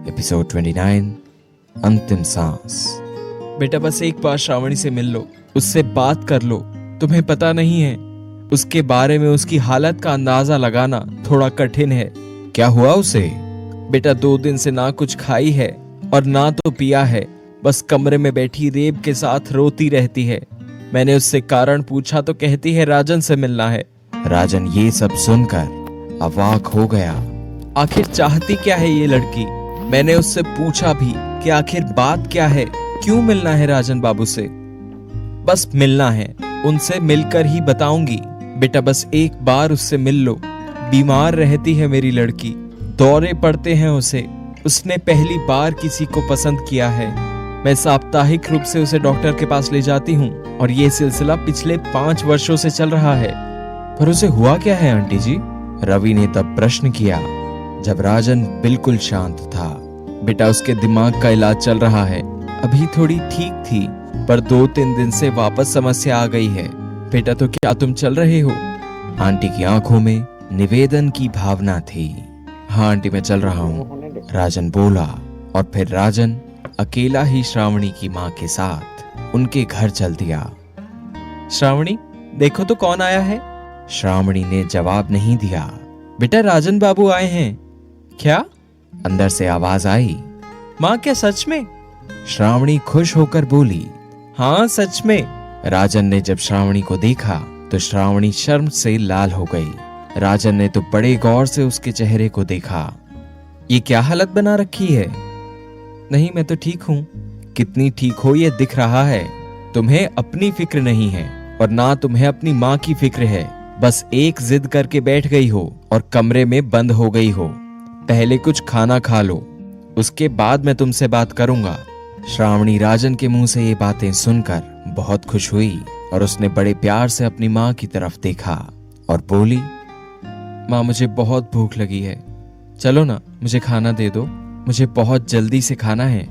Episode 29 अंतिम सांस। बेटा बस एक बार श्रावणी से मिल लो, उससे बात कर लो। तुम्हें पता नहीं है, उसके बारे में उसकी हालत का अंदाजा लगाना थोड़ा कठिन है। क्या हुआ उसे? बेटा 2 दिन से ना कुछ खाई है और ना तो पिया है, बस कमरे में बैठी रेब के साथ रोती रहती है। मैंने उससे कारण पूछा तो कहती है राजन से मिलना है। राजन ये सब सुनकर अवाक हो गया। आखिर चाहती क्या है ये लड़की? मैंने उससे पूछा भी कि आखिर बात क्या है, क्यों मिलना है राजन बाबू से? बस मिलना है, उनसे मिलकर ही बताऊंगी। बेटा बस एक बार उससे मिल लो। बीमार रहती है मेरी लड़की, दौरे पड़ते हैं उसे। उसने पहली बार किसी को पसंद किया है। मैं साप्ताहिक रूप से उसे डॉक्टर के पास ले जाती हूँ और ये सिलसिला पिछले 5 वर्षों से चल रहा है। पर उसे हुआ क्या है आंटी जी? रवि ने तब प्रश्न किया जब राजन बिल्कुल शांत था। बेटा उसके दिमाग का इलाज चल रहा है। अभी थोड़ी ठीक थी, पर 2-3 दिन से वापस समस्या आ गई है। बेटा तो क्या तुम चल रहे हो? आंटी की आंखों में निवेदन की भावना थी। हाँ आंटी मैं चल रहा हूँ, राजन बोला। और फिर राजन अकेला ही श्रावणी की माँ के साथ उनके घर चल दिया। श्रावणी देखो तो कौन आया है। श्रावणी ने जवाब नहीं दिया। बेटा राजन बाबू आए हैं। क्या? अंदर से आवाज आई। माँ क्या सच में? श्रावणी खुश होकर बोली, हाँ सच में। राजन ने जब श्रावणी को देखा तो श्रावणी शर्म से लाल हो गई। राजन ने तो बड़े गौर से उसके चेहरे को देखा। ये क्या हालत बना रखी है? नहीं मैं तो ठीक हूँ। कितनी ठीक हो ये दिख रहा है। तुम्हें अपनी फिक्र नहीं है और ना तुम्हें अपनी माँ की फिक्र है। बस एक जिद करके बैठ गई हो और कमरे में बंद हो गई हो। पहले कुछ खाना खा लो, उसके बाद मैं तुमसे बात करूंगा। श्रावणी राजन के मुंह से ये बातें सुनकर बहुत खुश हुई और उसने बड़े प्यार से अपनी माँ की तरफ देखा और बोली, माँ मुझे बहुत भूख लगी है, चलो ना मुझे खाना दे दो। मुझे बहुत जल्दी से खाना है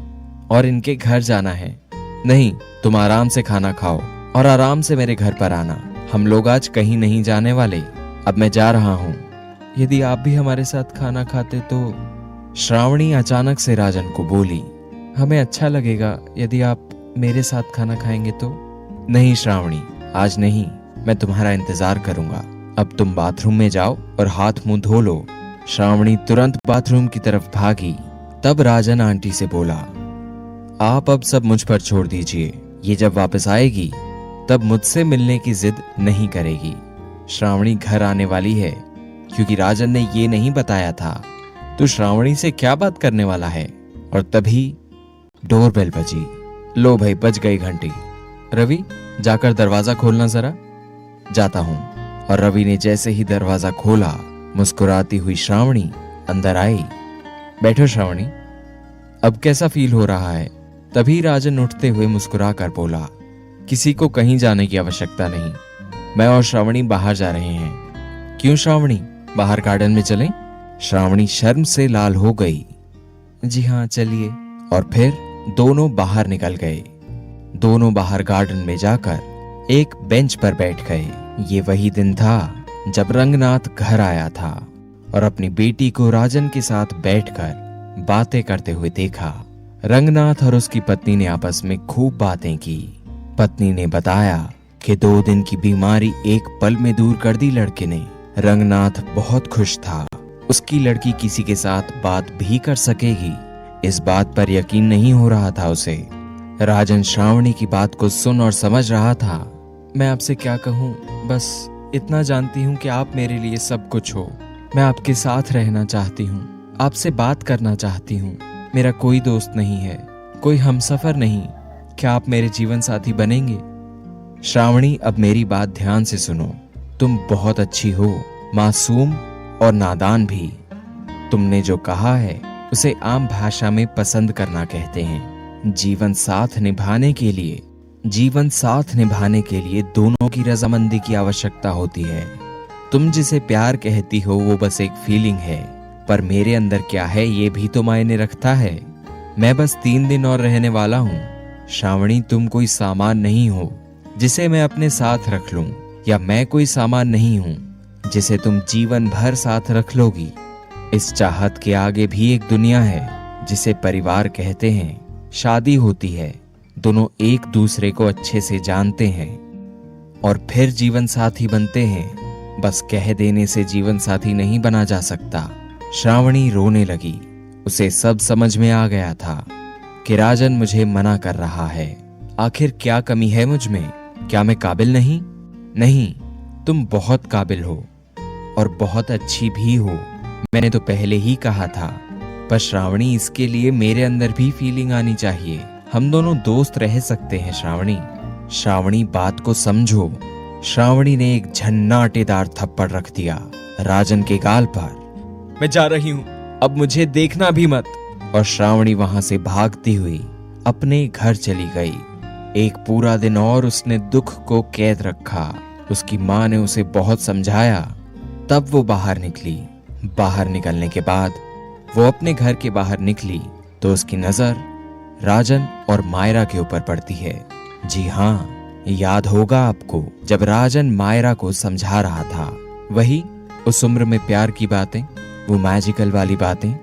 और इनके घर जाना है। नहीं, तुम आराम से खाना खाओ और आराम से मेरे घर पर आना। हम लोग आज कहीं नहीं जाने वाले। अब मैं जा रहा हूँ। यदि आप भी हमारे साथ खाना खाते तो? श्रावणी अचानक से राजन को बोली, हमें अच्छा लगेगा यदि आप मेरे साथ खाना खाएंगे तो। नहीं श्रावणी, आज नहीं, मैं तुम्हारा इंतजार करूंगा। अब तुम बाथरूम में जाओ और हाथ मुंह धो लो। श्रावणी तुरंत बाथरूम की तरफ भागी। तब राजन आंटी से बोला, आप अब सब मुझ पर छोड़ दीजिए। ये जब वापस आएगी तब मुझसे मिलने की जिद नहीं करेगी। श्रावणी घर आने वाली है, क्योंकि राजन ने ये नहीं बताया था। तो श्रावणी से क्या बात करने वाला है? और तभी डोरबेल बजी। लो भाई, बज गई घंटी। रवि जाकर दरवाजा खोलना जरा। जाता हूं। और रवि ने जैसे ही दरवाजा खोला, मुस्कुराती हुई श्रावणी अंदर आई। बैठो श्रावणी, अब कैसा फील हो रहा है? तभी राजन उठते हुए मुस्कुरा कर बोला, किसी को कहीं जाने की आवश्यकता नहीं। मैं और श्रावणी बाहर जा रहे हैं। क्यों श्रावणी, बाहर गार्डन में चलें? श्रावणी शर्म से लाल हो गई। जी हाँ चलिए। और फिर दोनों बाहर निकल गए। दोनों बाहर गार्डन में जाकर एक बेंच पर बैठ गए। ये वही दिन था जब रंगनाथ घर आया था और अपनी बेटी को राजन के साथ बैठकर बातें करते हुए देखा। रंगनाथ और उसकी पत्नी ने आपस में खूब बातें की। पत्नी ने बताया कि 2 दिन की बीमारी एक पल में दूर कर दी लड़के ने। रंगनाथ बहुत खुश था। उसकी लड़की किसी के साथ बात भी कर सकेगी, इस बात पर यकीन नहीं हो रहा था उसे। राजन श्रावणी की बात को सुन और समझ रहा था। मैं आपसे क्या कहूँ, बस इतना जानती हूँ कि आप मेरे लिए सब कुछ हो। मैं आपके साथ रहना चाहती हूँ, आपसे बात करना चाहती हूँ। मेरा कोई दोस्त नहीं है, कोई हमसफर नहीं। क्या आप मेरे जीवन साथी बनेंगे? श्रावणी अब मेरी बात ध्यान से सुनो। तुम बहुत अच्छी हो, मासूम और नादान भी। तुमने जो कहा है उसे आम भाषा में पसंद करना कहते हैं। जीवन साथ निभाने के लिए दोनों की रजामंदी की आवश्यकता होती है। तुम जिसे प्यार कहती हो वो बस एक फीलिंग है, पर मेरे अंदर क्या है ये भी तो मायने रखता है। मैं बस 3 दिन और रहने वाला हूँ। श्रावणी, तुम कोई सामान नहीं हो जिसे मैं अपने साथ रख लूं, या मैं कोई सामान नहीं हूं जिसे तुम जीवन भर साथ रख लोगी। इस चाहत के आगे भी एक दुनिया है जिसे परिवार कहते हैं, शादी होती है। दोनों एक दूसरे को अच्छे से जानते हैं और फिर जीवन साथी बनते हैं। बस कह देने से जीवन साथी नहीं बना जा सकता। श्रावणी रोने लगी। उसे सब समझ में आ गया था कि राजन मुझे मना कर रहा है। आखिर क्या कमी है मुझ में? क्या मैं काबिल नहीं? नहीं, तुम बहुत काबिल हो और बहुत अच्छी भी हो। मैंने तो पहले ही कहा था। पर श्रावणी, इसके लिए मेरे अंदर भी फीलिंग आनी चाहिए। हम दोनों दोस्त रह सकते हैं श्रावणी। श्रावणी, बात को समझो। श्रावणी ने एक झन्नाटेदार थप्पड़ रख दिया राजन के गाल पर। मैं जा रही हूँ, अब मुझे देखना भी मत। और श्रावणी वहां से भागती हुई अपने घर चली गई। एक पूरा दिन और उसने दुख को कैद रखा। उसकी माँ ने उसे बहुत समझाया, तब वो बाहर निकली। बाहर निकलने के बाद वो अपने घर के बाहर निकली तो उसकी नजर राजन और मायरा के ऊपर पड़ती है। जी हाँ, याद होगा आपको, जब राजन मायरा को समझा रहा था, वही उस उम्र में प्यार की बातें, वो मैजिकल वाली बातें।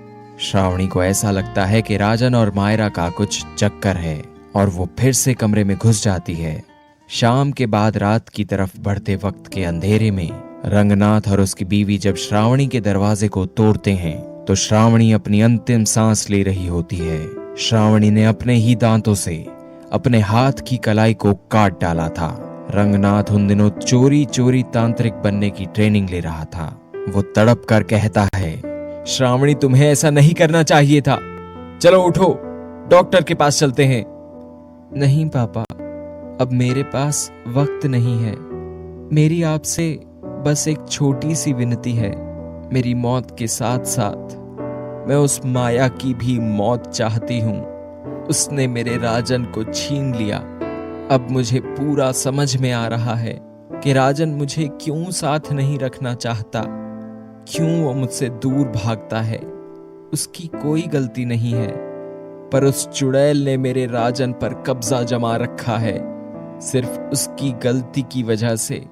श्रावणी को ऐसा लगता है कि राजन और मायरा का कुछ चक्कर है और वो फिर से कमरे में घुस जाती है। शाम के बाद रात की तरफ बढ़ते वक्त के अंधेरे में रंगनाथ और उसकी बीवी जब श्रावणी के दरवाजे को तोड़ते हैं तो श्रावणी अपनी अंतिम सांस ले रही होती है। श्रावणी ने अपने ही दांतों से अपने हाथ की कलाई को काट डाला था। रंगनाथ उन दिनों चोरी चोरी तांत्रिक बनने की ट्रेनिंग ले रहा था। वो तड़प कर कहता है, श्रावणी, तुम्हें ऐसा नहीं करना चाहिए था। चलो उठो, डॉक्टर के पास चलते हैं। नहीं पापा, अब मेरे पास वक्त नहीं है। मेरी आपसे बस एक छोटी सी विनती है। मेरी मौत के साथ साथ मैं उस माया की भी मौत चाहती हूँ। उसने मेरे राजन को छीन लिया। अब मुझे पूरा समझ में आ रहा है कि राजन मुझे क्यों साथ नहीं रखना चाहता, क्यों वो मुझसे दूर भागता है। उसकी कोई गलती नहीं है, पर उस चुड़ैल ने मेरे राजन पर कब्जा जमा रखा है। सिर्फ उसकी गलती की वजह से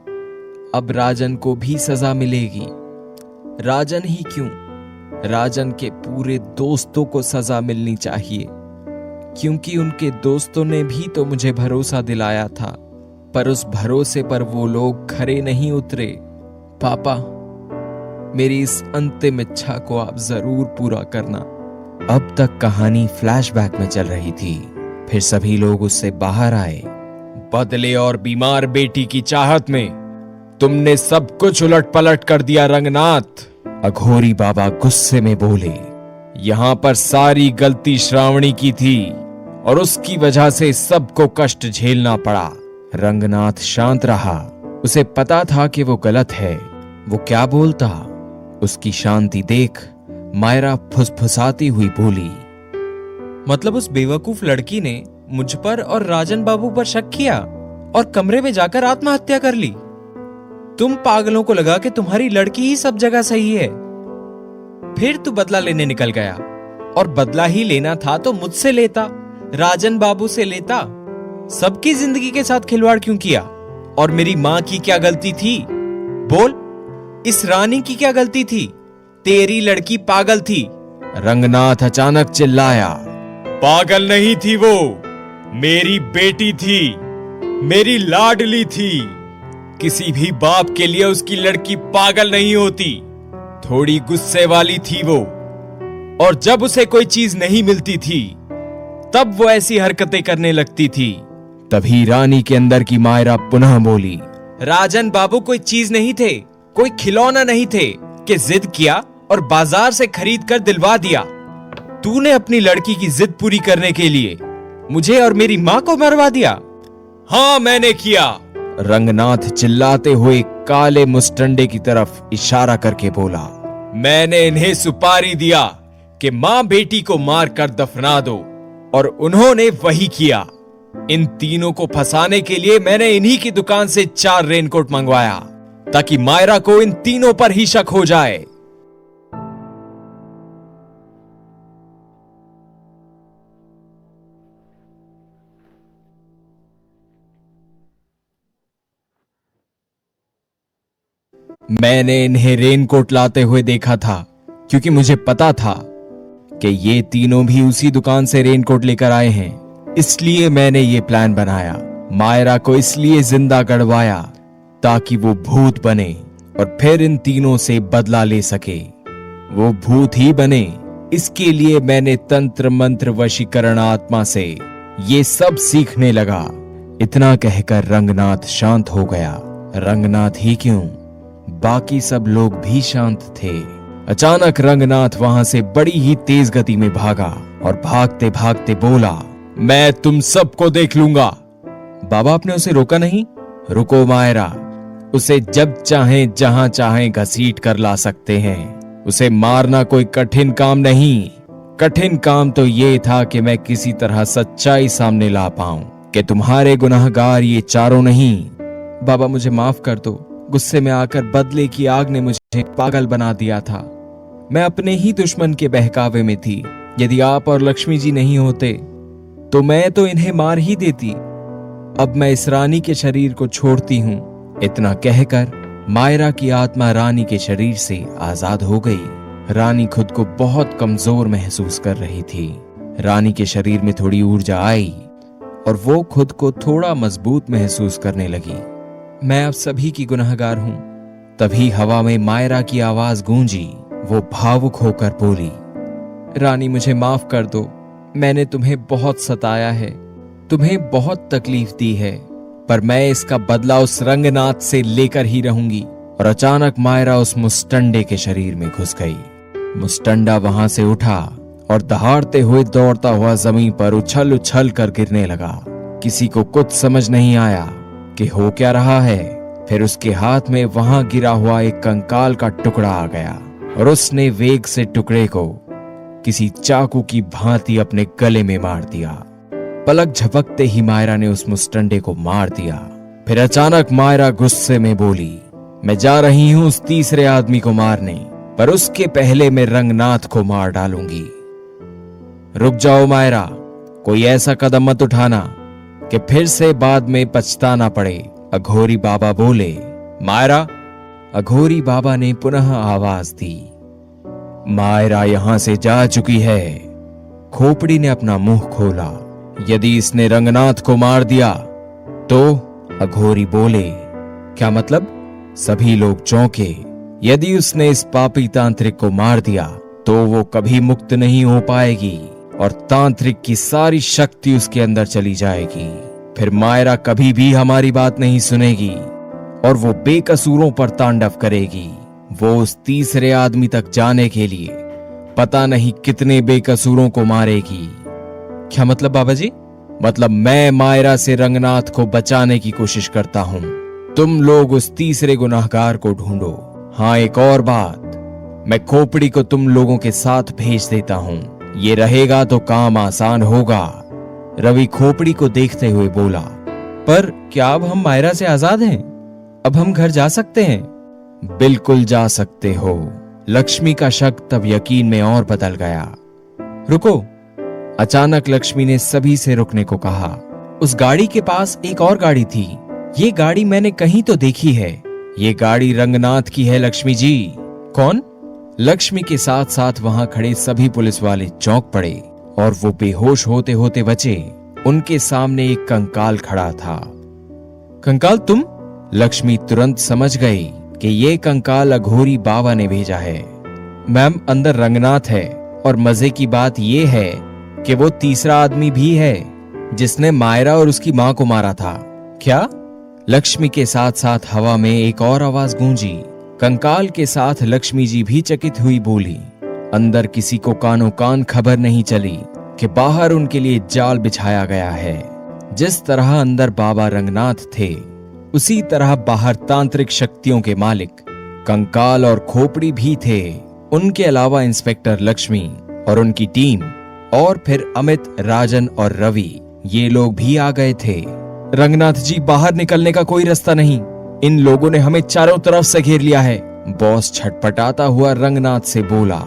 अब राजन को भी सजा मिलेगी। राजन ही क्यों, राजन के पूरे दोस्तों को सजा मिलनी चाहिए, क्योंकि उनके दोस्तों ने भी तो मुझे भरोसा दिलाया था, पर उस भरोसे पर वो लोग खरे नहीं उतरे। पापा, मेरी इस अंतिम इच्छा को आप जरूर पूरा करना। अब तक कहानी फ्लैशबैक में चल रही थी। फिर सभी लोग उससे बाहर आए। बदले और बीमार बेटी की चाहत में तुमने सब कुछ उलट पलट कर दिया रंगनाथ। अघोरी बाबा गुस्से में बोले, यहाँ पर सारी गलती श्रावणी की थी और उसकी वजह से सबको कष्ट झेलना पड़ा। रंगनाथ शांत रहा। उसे पता था कि वो गलत है। वो क्या बोलता? उसकी शांति देख मायरा फुसफुसाती हुई बोली, मतलब उस बेवकूफ लड़की ने मुझ पर और राजन बाबू पर शक किया और कमरे में जाकर आत्महत्या कर ली। तुम पागलों को लगा कि तुम्हारी लड़की ही सब जगह सही है। फिर तू बदला लेने निकल गया, और बदला ही लेना था तो मुझसे लेता, राजन बाबू से लेता। सबकी जिंदगी के साथ खिलवाड़ क्यों किया? और मेरी माँ की क्या गलती थी? बोल, इस रानी की क्या गलती थी? तेरी लड़की पागल थी। रंगनाथ अचानक चिल्लाया, पागल नहीं थी वो, मेरी बेटी थी, मेरी लाडली थी। किसी भी बाप के लिए उसकी लड़की पागल नहीं होती। थोड़ी गुस्से वाली थी वो, और जब उसे कोई चीज नहीं मिलती थी तब वो ऐसी हरकतें करने लगती थी। तभी रानी के अंदर की मायरा पुनः बोली, राजन बाबू कोई चीज नहीं थे, कोई खिलौना नहीं थे कि जिद किया और बाजार से खरीद कर दिलवा दिया। तूने अपनी लड़की की जिद पूरी करने के लिए मुझे और मेरी माँ को मरवा दिया। हाँ, मैंने किया। रंगनाथ चिल्लाते हुए काले मुस्टंडे की तरफ इशारा करके बोला, मैंने इन्हें सुपारी दिया कि माँ बेटी को मार कर दफना दो, और उन्होंने वही किया। इन तीनों को फंसाने के लिए मैंने इन्हीं की दुकान से 4 रेनकोट मंगवाया ताकि मायरा को इन तीनों पर ही शक हो जाए। मैंने इन्हें रेनकोट लाते हुए देखा था, क्योंकि मुझे पता था कि ये तीनों भी उसी दुकान से रेनकोट लेकर आए हैं। इसलिए मैंने ये प्लान बनाया। मायरा को इसलिए जिंदा गड़वाया ताकि वो भूत बने और फिर इन तीनों से बदला ले सके। वो भूत ही बने, इसके लिए मैंने तंत्र मंत्र वशीकरण आत्मा से ये सब सीखने लगा। इतना कहकर रंगनाथ शांत हो गया। रंगनाथ ही क्यों, बाकी सब लोग भी शांत थे। अचानक रंगनाथ वहां से बड़ी ही तेज गति में भागा और भागते भागते बोला, मैं तुम सबको देख लूंगा। बाबा, आपने उसे रोका नहीं? रुको मायरा, उसे जब चाहें जहां चाहें घसीट कर ला सकते हैं। उसे मारना कोई कठिन काम नहीं। कठिन काम तो ये था कि मैं किसी तरह सच्चाई सामने ला पाऊं कि तुम्हारे गुनाहगार ये चारों नहीं। बाबा, मुझे माफ कर दो। गुस्से में आकर बदले की आग ने मुझे पागल बना दिया था। मैं अपने ही दुश्मन के बहकावे में थी। यदि आप और लक्ष्मी जी नहीं होते तो मैं तो इन्हें मार ही देती। अब मैं इस रानी के शरीर को छोड़ती हूँ। इतना कहकर मायरा की आत्मा रानी के शरीर से आजाद हो गई। रानी खुद को बहुत कमजोर महसूस कर रही थी। रानी के शरीर में थोड़ी ऊर्जा आई और वो खुद को थोड़ा मजबूत महसूस करने लगी। मैं अब सभी की गुनहगार हूं। तभी हवा में मायरा की आवाज गूंजी। वो भावुक होकर बोली, रानी, मुझे माफ कर दो। मैंने तुम्हें बहुत सताया है, तुम्हें बहुत तकलीफ दी है, पर मैं इसका बदला उस रंगनाथ से लेकर ही रहूंगी। और अचानक मायरा उस मुस्टंडे के शरीर में घुस गई। मुस्टंडा वहां से उठा और दहाड़ते हुए दौड़ता हुआ जमीन पर उछल उछल कर गिरने लगा। किसी को कुछ समझ नहीं आया कि हो क्या रहा है। फिर उसके हाथ में वहां गिरा हुआ एक कंकाल का टुकड़ा आ गया और उसने वेग से टुकड़े को किसी चाकू की भांति अपने गले में मार दिया। पलक झपकते ही मायरा ने उस मुस्टंडे को मार दिया। फिर अचानक मायरा गुस्से में बोली, मैं जा रही हूं उस तीसरे आदमी को मारने, पर उसके पहले मैं रंगनाथ को मार डालूंगी। रुक जाओ मायरा, कोई ऐसा कदम मत उठाना कि फिर से बाद में पछताना पड़े। अघोरी बाबा बोले। मायरा, अघोरी बाबा ने पुनः आवाज दी। मायरा यहां से जा चुकी है। खोपड़ी ने अपना मुंह खोला। यदि इसने रंगनाथ को मार दिया तो? अघोरी बोले। क्या मतलब? सभी लोग चौंके। यदि उसने इस पापी तांत्रिक को मार दिया तो वो कभी मुक्त नहीं हो पाएगी और तांत्रिक की सारी शक्ति उसके अंदर चली जाएगी। फिर मायरा कभी भी हमारी बात नहीं सुनेगी और वो बेकसूरों पर तांडव करेगी। वो उस तीसरे आदमी तक जाने के लिए पता नहीं कितने बेकसूरों को मारेगी। क्या मतलब बाबा जी? मतलब मैं मायरा से रंगनाथ को बचाने की कोशिश करता हूं। तुम लोग उस तीसरे गुनाहगार को ढूंढो। हाँ, एक और बात, मैं खोपड़ी को तुम लोगों के साथ भेज देता हूं। ये रहेगा तो काम आसान होगा। रवि खोपड़ी को देखते हुए बोला। पर क्या अब हम मायरा से आजाद हैं? अब हम घर जा सकते हैं? बिल्कुल जा सकते हो। लक्ष्मी का शक तब यकीन में और बदल गया। रुको! अचानक लक्ष्मी ने सभी से रुकने को कहा। उस गाड़ी के पास एक और गाड़ी थी। ये गाड़ी मैंने कहीं तो देखी है। ये गाड़ी रंगनाथ की है लक्ष्मी जी। कौन? लक्ष्मी के साथ साथ वहां खड़े सभी पुलिस वाले चौंक पड़े और वो बेहोश होते होते बचे। उनके सामने एक कंकाल खड़ा था। कंकाल तुम? लक्ष्मी तुरंत समझ गई कि ये कंकाल अघोरी बाबा ने भेजा है। मैम, अंदर रंगनाथ है और मजे की बात ये है कि वो तीसरा आदमी भी है जिसने मायरा और उसकी मां को मारा था। क्या? लक्ष्मी के साथ साथ हवा में एक और आवाज गूंजी। कंकाल के साथ लक्ष्मी जी भी चकित हुई बोली। अंदर किसी को कानो कान खबर नहीं चली कि बाहर उनके लिए जाल बिछाया गया है। जिस तरह अंदर बाबा रंगनाथ थे उसी तरह बाहर तांत्रिक शक्तियों के मालिक कंकाल और खोपड़ी भी थे। उनके अलावा इंस्पेक्टर लक्ष्मी और उनकी टीम और फिर अमित, राजन और रवि, ये लोग भी आ गए थे। रंगनाथ जी, बाहर निकलने का कोई रास्ता नहीं। इन लोगों ने हमें चारों तरफ से घेर लिया है। बॉस छटपटाता हुआ रंगनाथ से बोला।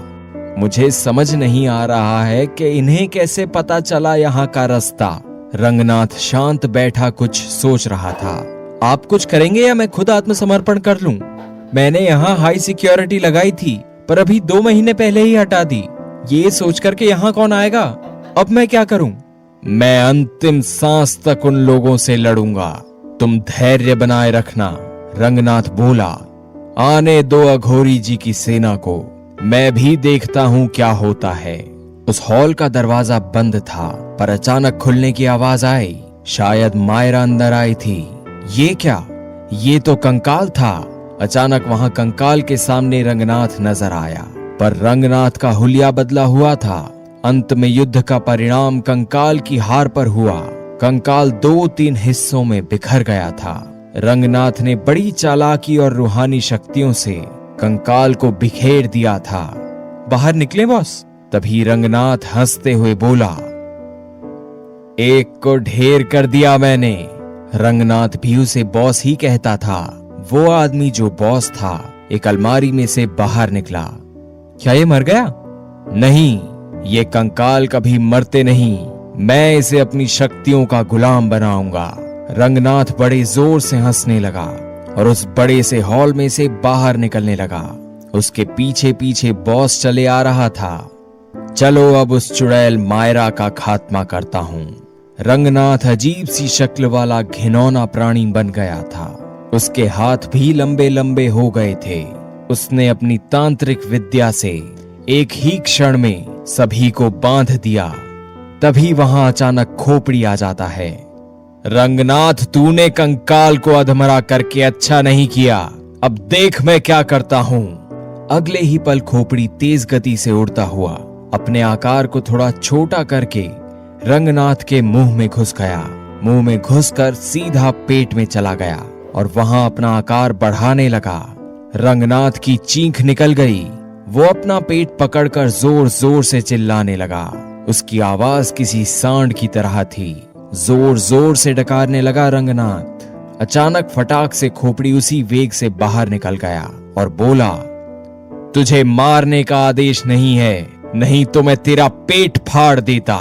मुझे समझ नहीं आ रहा है कि इन्हें कैसे पता चला यहाँ का रास्ता। रंगनाथ शांत बैठा कुछ सोच रहा था। आप कुछ करेंगे या मैं खुद आत्मसमर्पण कर लूं? मैंने यहाँ हाई सिक्योरिटी लगाई थी पर अभी 2 महीने पहले ही हटा दी। ये सोचकर के यहाँ कौन आएगा, अब मैं क्या करूं? मैं अंतिम सांस तक उन लोगों से लड़ूंगा, तुम धैर्य बनाए रखना। रंगनाथ बोला, आने दो अघोरी जी की सेना को, मैं भी देखता हूं क्या होता है। उस हॉल का दरवाजा बंद था, पर अचानक खुलने की आवाज आई। शायद मायरा अंदर आई थी। ये क्या, ये तो कंकाल था। अचानक वहां कंकाल के सामने रंगनाथ नजर आया, पर रंगनाथ का हुलिया बदला हुआ था। अंत में युद्ध का परिणाम कंकाल की हार पर हुआ। कंकाल 2-3 हिस्सों में बिखर गया था। रंगनाथ ने बड़ी चालाकी और रूहानी शक्तियों से कंकाल को बिखेर दिया था। बाहर निकले बॉस? तभी रंगनाथ हंसते हुए बोला, एक को ढेर कर दिया मैंने। रंगनाथ भी उसे बॉस ही कहता था। वो आदमी जो बॉस था एक अलमारी में से बाहर निकला। क्या ये मर गया? नहीं, ये कंकाल कभी मरते नहीं। मैं इसे अपनी शक्तियों का गुलाम बनाऊंगा। रंगनाथ बड़े जोर से हंसने लगा और उस बड़े से हॉल में से बाहर निकलने लगा। उसके पीछे पीछे बॉस चले आ रहा था। चलो अब उस चुड़ैल मायरा का खात्मा करता हूं। रंगनाथ अजीब सी शक्ल वाला घिनौना प्राणी बन गया था। उसके हाथ भी लंबे लंबे हो गए थे। उसने अपनी तांत्रिक विद्या से एक ही क्षण में सभी को बांध दिया। तभी वहां अचानक खोपड़ी आ जाता है। रंगनाथ, तूने कंकाल को अधमरा करके अच्छा नहीं किया। अब देख मैं क्या करता हूं। अगले ही पल खोपड़ी तेज गति से उड़ता हुआ अपने आकार को थोड़ा छोटा करके रंगनाथ के मुंह में घुस गया। मुंह में घुसकर सीधा पेट में चला गया और वहां अपना आकार बढ़ाने लगा। रंगनाथ की चीख निकल गई। वो अपना पेट पकड़कर जोर जोर से चिल्लाने लगा। उसकी आवाज किसी सांड की तरह थी। जोर जोर से डकारने लगा रंगनाथ। अचानक फटाक से खोपड़ी उसी वेग से बाहर निकल गया और बोला, तुझे मारने का आदेश नहीं है, नहीं तो मैं तेरा पेट फाड़ देता।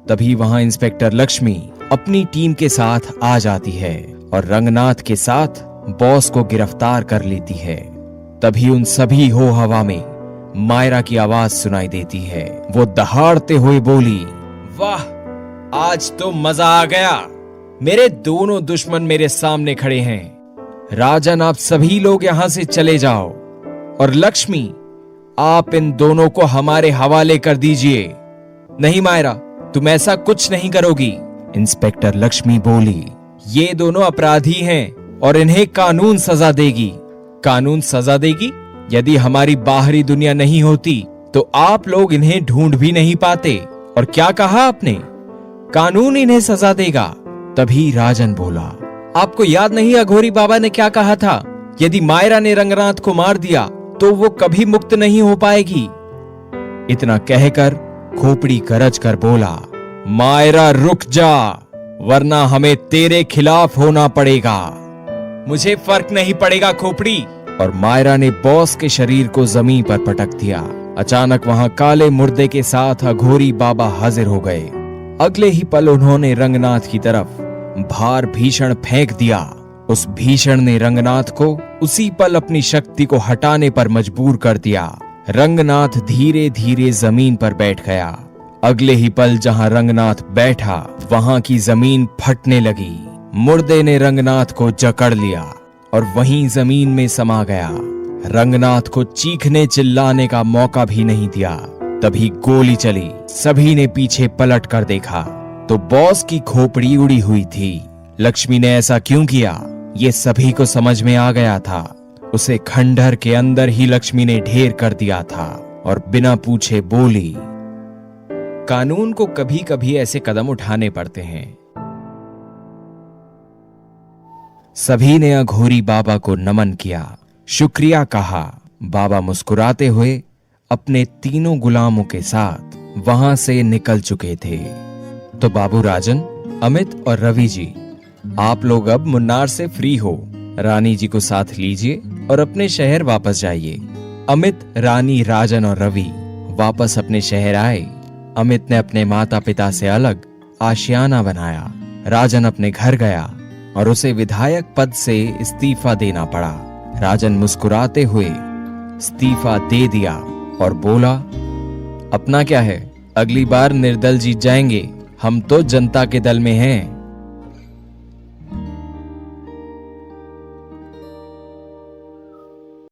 तभी वहां इंस्पेक्टर लक्ष्मी अपनी टीम के साथ आ जाती है और रंगनाथ के साथ बॉस को गिरफ्तार कर लेती है। तभी उन सभी हो हवा में मायरा की आवाज सुनाई देती है। वो दहाड़ते हुए बोली, वाह, आज तो मजा आ गया। मेरे दोनों दुश्मन मेरे सामने खड़े हैं। राजन, आप सभी लोग यहां से चले जाओ और लक्ष्मी, आप इन दोनों को हमारे हवाले कर दीजिए। नहीं मायरा, तुम ऐसा कुछ नहीं करोगी। इंस्पेक्टर लक्ष्मी बोली, ये दोनों अपराधी हैं और इन्हें कानून सजा देगी। कानून सजा देगी? यदि हमारी बाहरी दुनिया नहीं होती तो आप लोग इन्हें ढूंढ भी नहीं पाते। और क्या कहा आपने? कानून इन्हें सजा देगा। तभी राजन बोला, आपको याद नहीं अघोरी बाबा ने क्या कहा था? यदि मायरा ने रंगनाथ को मार दिया तो वो कभी मुक्त नहीं हो पाएगी। इतना कहकर खोपड़ी गरज कर बोला, मायरा रुक जा, वरना हमें तेरे खिलाफ होना पड़ेगा। मुझे फर्क नहीं पड़ेगा खोपड़ी। और मायरा ने बॉस के शरीर को जमीन पर पटक दिया। अचानक वहां काले मुर्दे के साथ अघोरी बाबा हाजिर हो गए। अगले ही पल उन्होंने रंगनाथ की तरफ भार भीषण फेंक दिया। उस भीषण ने रंगनाथ को उसी पल अपनी शक्ति को हटाने पर मजबूर कर दिया। रंगनाथ धीरे धीरे जमीन पर बैठ गया। अगले ही पल जहां रंगनाथ बैठा वहां की जमीन फटने लगी। मुर्दे ने रंगनाथ को जकड़ लिया और वहीं जमीन में समा गया। रंगनाथ को चीखने चिल्लाने का मौका भी नहीं दिया। तभी गोली चली। सभी ने पीछे पलट कर देखा तो बॉस की खोपड़ी उड़ी हुई थी। लक्ष्मी ने ऐसा क्यों किया ये सभी को समझ में आ गया था। उसे खंडहर के अंदर ही लक्ष्मी ने ढेर कर दिया था और बिना पूछे बोली, कानून को कभी कभी ऐसे कदम उठाने पड़ते हैं। सभी ने अघोरी बाबा को नमन किया, शुक्रिया कहा। बाबा मुस्कुराते हुए अपने तीनों गुलामों के साथ वहां से निकल चुके थे। तो बाबू राजन, अमित और रवि जी, आप लोग अब मुन्नार से फ्री हो। रानी जी को साथ लीजिए और अपने शहर वापस जाइए। अमित, रानी, राजन और रवि वापस अपने शहर आए। अमित ने अपने माता पिता से अलग आशियाना बनाया। राजन अपने घर गया और उसे विधायक पद से इस्तीफा देना पड़ा। राजन मुस्कुराते हुए इस्तीफा दे दिया और बोला, अपना क्या है, अगली बार निर्दल जीत जाएंगे, हम तो जनता के दल में हैं।